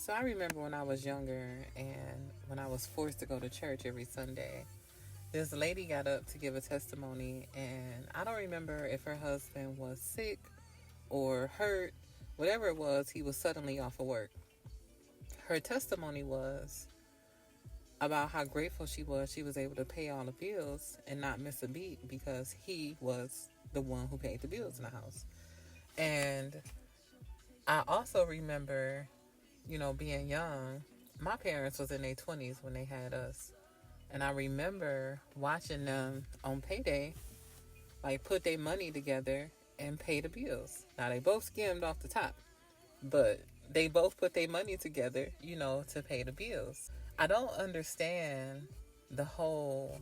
So I remember when I was younger and when I was forced to go to church every Sunday, this lady got up to give a testimony, and I don't remember if her husband was sick or hurt. Whatever it was, he was suddenly off of work. Her testimony was about how grateful she was able to pay all the bills and not miss a beat because he was the one who paid the bills in the house. And I also remember, being young. My parents was in their 20s when they had us. And I remember watching them on payday, like put their money together and pay the bills. Now they both skimmed off the top, but they both put their money together, to pay the bills. I don't understand the whole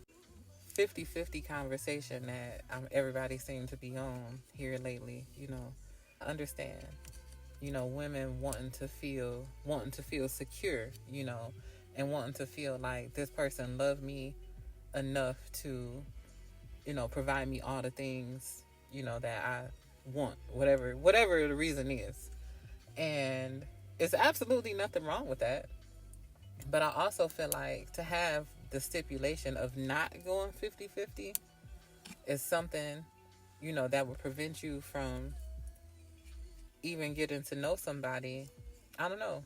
50-50 conversation that everybody seemed to be on here lately. I understand, women wanting to feel secure, and wanting to feel like this person loved me enough to, provide me all the things, that I want, whatever the reason is. And it's absolutely nothing wrong with that. But I also feel like to have the stipulation of not going 50-50 is something, that would prevent you from even getting to know somebody. I don't know.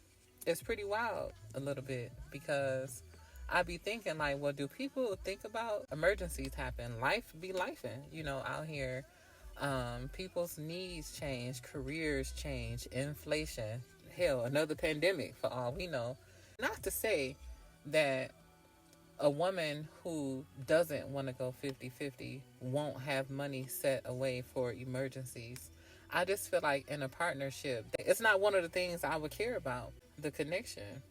It's pretty wild a little bit because I be thinking like, well, do people think about emergencies happen? Life be lifing, out here. People's needs change, careers change, inflation, hell, another pandemic for all we know. Not to say that a woman who doesn't want to go 50-50 won't have money set away for emergencies. I just feel like in a partnership, it's not one of the things I would care about. The connection,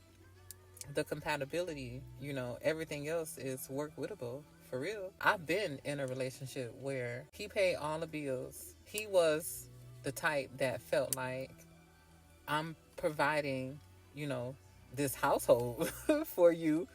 the compatibility, everything else is work wittable for real. I've been in a relationship where he paid all the bills. He was the type that felt like I'm providing, this household for you.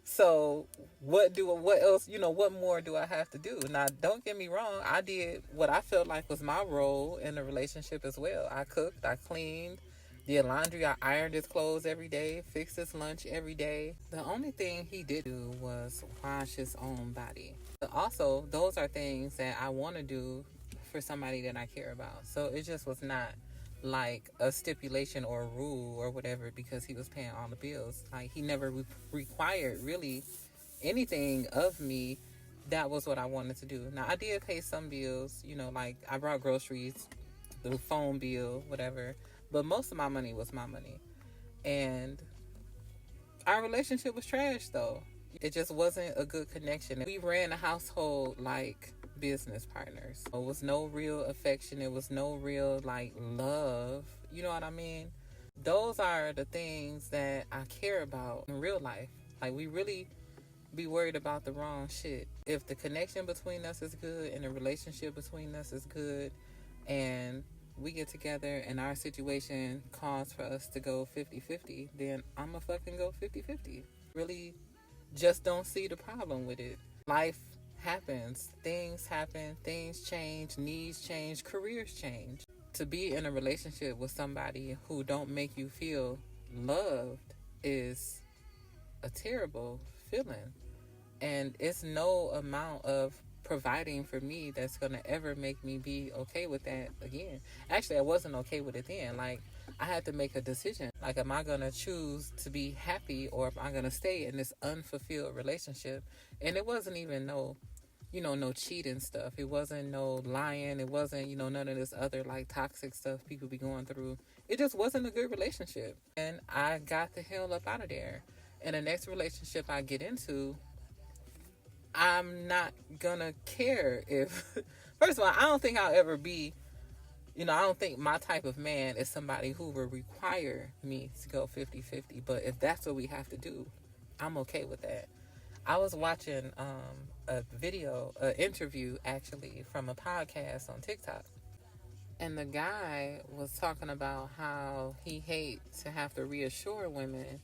So what else, what more do I have to do? Now, don't get me wrong. I did what I felt like was my role in the relationship as well. I cooked, I cleaned, did laundry, I ironed his clothes every day, fixed his lunch every day. The only thing he did do was wash his own body. But also, those are things that I want to do for somebody that I care about. So it just was not like a stipulation or a rule or whatever because he was paying all the bills. Like he never required really anything of me. That was what I wanted to do. Now I did pay some bills, like I brought groceries, the phone bill, whatever, but most of my money was my money. And our relationship was trash though. It just wasn't a good connection. We ran a household like business partners. It was no real affection. It was no real like love. You know what I mean? Those are the things that I care about in real life. Like we really be worried about the wrong shit. If the connection between us is good and the relationship between us is good and we get together and our situation calls for us to go 50-50, then I'ma fucking go 50-50. Really just don't see the problem with it. Life happens, things happen, things change, needs change, careers change. To be in a relationship with somebody who don't make you feel loved is a terrible feeling. And it's no amount of providing for me that's going to ever make me be okay with that again. Actually, I wasn't okay with it then. Like, I had to make a decision. Like, am I going to choose to be happy or am I going to stay in this unfulfilled relationship? And it wasn't even no cheating stuff. It wasn't no lying. It wasn't, none of this other like toxic stuff people be going through. It just wasn't a good relationship. And I got the hell up out of there. And the next relationship I get into, I'm not gonna care if, first of all, I don't think I'll ever be, I don't think my type of man is somebody who will require me to go 50-50. But if that's what we have to do, I'm okay with that. I was watching a video, an interview actually, from a podcast on TikTok. And the guy was talking about how he hates to have to reassure women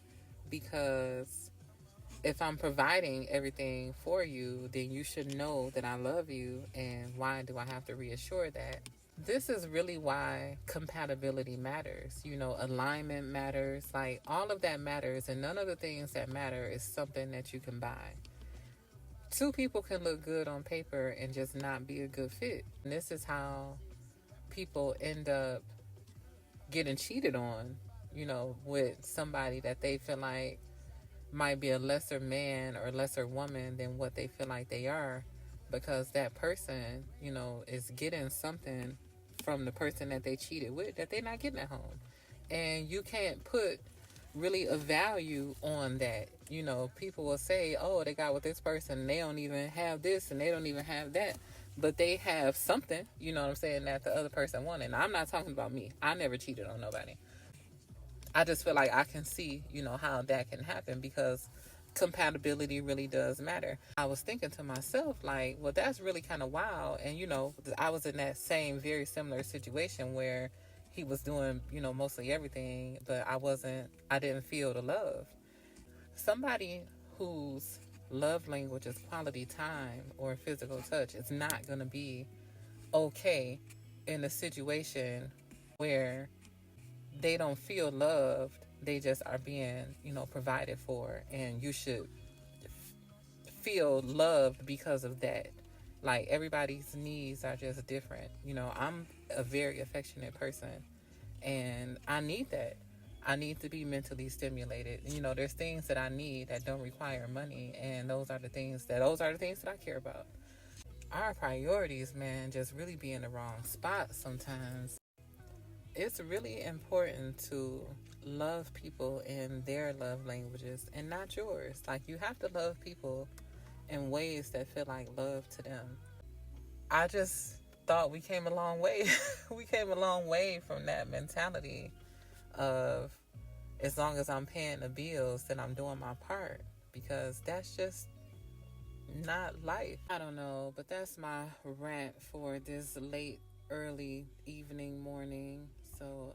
because if I'm providing everything for you, then you should know that I love you. And why do I have to reassure that? This is really why compatibility matters. You know, alignment matters. Like, all of that matters, and none of the things that matter is something that you can buy. Two people can look good on paper and just not be a good fit. And this is how people end up getting cheated on, you know, with somebody that they feel like might be a lesser man or lesser woman than what they feel like they are, because that person, you know, is getting something from the person that they cheated with that they're not getting at home. And you can't put really a value on that. You know, people will say, oh, they got with this person, they don't even have this and they don't even have that. But they have something, you know what I'm saying, that the other person wanted. And I'm not talking about me. I never cheated on nobody. I just feel like I can see, you know, how that can happen, because compatibility really does matter. I was thinking to myself, like, well, that's really kind of wild. And, you know, I was in that same very similar situation where he was doing, you know, mostly everything, but I didn't feel the love. Somebody whose love language is quality time or physical touch is not going to be okay in a situation where they don't feel loved. They just are being, you know, provided for, and you should feel loved because of that. Like, everybody's needs are just different. You know, I'm a very affectionate person, and I need that. I need to be mentally stimulated. You know, there's things that I need that don't require money, and those are the things that I care about. Our priorities, man, just really be in the wrong spot sometimes. It's really important to love people in their love languages and not yours. Like, you have to love people in ways that feel like love to them. I just thought we came a long way. We came a long way from that mentality of, as long as I'm paying the bills, then I'm doing my part, because that's just not life. I don't know, but that's my rant for this late, early evening, morning. So,